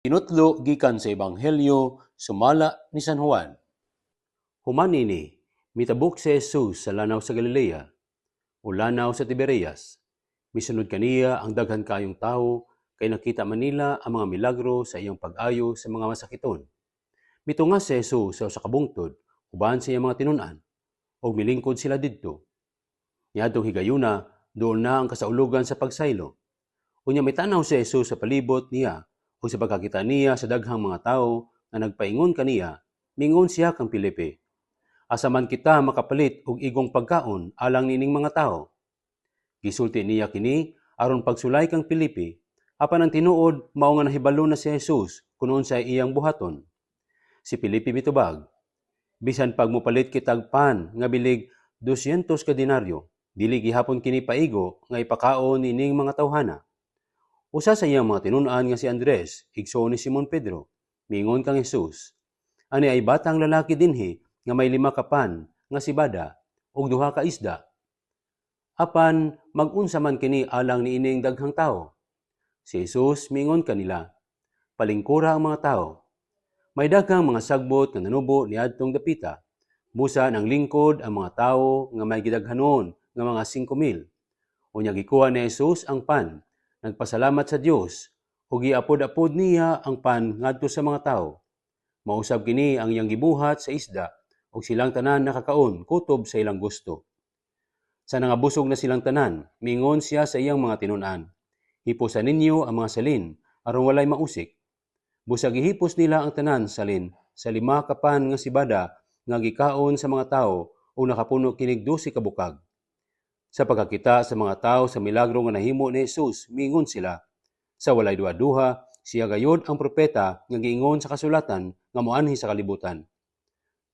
Tinutlo gikan sa Ebanghelyo sumala ni San Juan. Human ini, mitabok si Jesus sa lanaw sa Galilea o lanaw sa Tiberias. Misunod kaniya ang daghan kayong tao kay nakita man nila ang mga milagro sa iyang pag-ayo sa mga masakiton. Mitungas si Jesus sa kabungtod uban sa iyang mga tinun-an o milingkod sila didto. Niadtong higayuna, doon na ang kasaulugan sa pagsaylo. Unya may tanaw si Jesus sa palibot niya o sa pagkakita niya sa daghang mga tao na nagpaingon kaniya, mingon siya kang Pilipi. Asa man kita makapalit og igong pagkaon alang nining mga tao. Gisulti niya kini aron pagsulay kang Pilipi, apan ang tinuod mao nga nahibalo na si Jesus kunon sa iyang buhaton. Si Pilipi mitubag, bisan pag mopalit kitag pan nga bilig 200 ka denaryo, dili gihapon kini paigo nga ipakaon nining mga tawhana. Usa sa iyang mga tinun-an nga si Andres, igsoon ni Simon Pedro, mingon kang Jesus, ani ay batang lalaki dinhi nga may 5 ka pan nga sibada ug 2 ka isda. Apan mag-unsa man kini alang niining daghang tao? Si Jesus mingon kanila, palingkura ang mga tao. May daghang mga sagbot nga nanubo niadtong dapita. Busa ng lingkod ang mga tao nga may gidaghanon nga mga 5,000. Unya gikuha ni Jesus ang pan, nagpasalamat sa Dios ug giapod-apod niya ang pan ngadto sa mga tao. Mausab kini ang iyang gibuhat sa isda ug silang tanan nakakaon kutob sa ilang gusto. Sa nangabusog na silang tanan, mingon siya sa iyang mga tinun-an, hiposan ninyo ang mga salin aron walay mausik. Busa gihipos nila ang tanan salin sa 5 ka pan nga sibada nga gikaon sa mga tao o nakapuno kinig 12 ka bukag. Sa pagkakita sa mga tao sa milagro nga nahimo ni Jesus, mingon sila, sa walay duha-duha, siya gayod ang propeta nga giingon sa kasulatan nga moanhi sa kalibutan.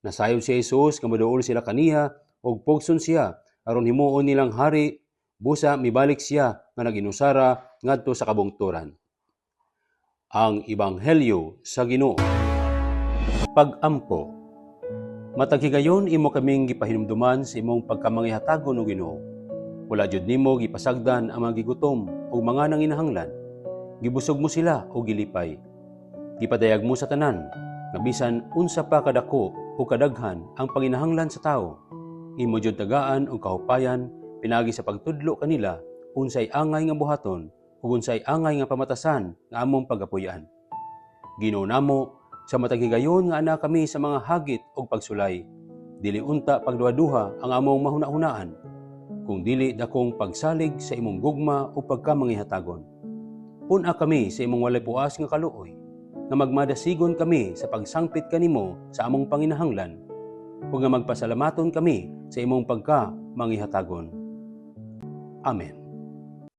Nasayod si Jesus nga moduol sila kaniya ug pugson siya aron himuon nilang hari, busa mibalik siya nga naginusara ngadto sa kabungturan. Ang Ebanghelyo sa Ginoo. Pag-ampo. Matag higayon imo kaming gipahinumduman sa imong pagkamangihatagon o Ginoo. Wala jud nimo gipasagdan ang mga gigutom o mga nanginahanglan. Gibusog mo sila o gilipay. Gipadayag mo sa tanan nga bisan unsa pa kadako o kadaghan ang panginahanglan sa tao. Imo jud tagaan og kahupayan pinagi sa pagtudlo kanila unsay angay nga buhaton ug unsay angay nga pamatasan nga among pagapuy-an. Ginoo namo, sa matag higayon nga ana kami sa mga hagit ug pagsulay, dili unta pagduha-duha ang among mahuna-hunaan, kung dili dakong pagsalig sa imong gugma o pagkamangihatagon. Puna kami sa imong walay puas nga kaluoy, nga magmadasigon kami sa pagsangpit kanimo sa among panginahanglan, ug nga magpasalamaton kami sa imong pagkamangihatagon. Amen.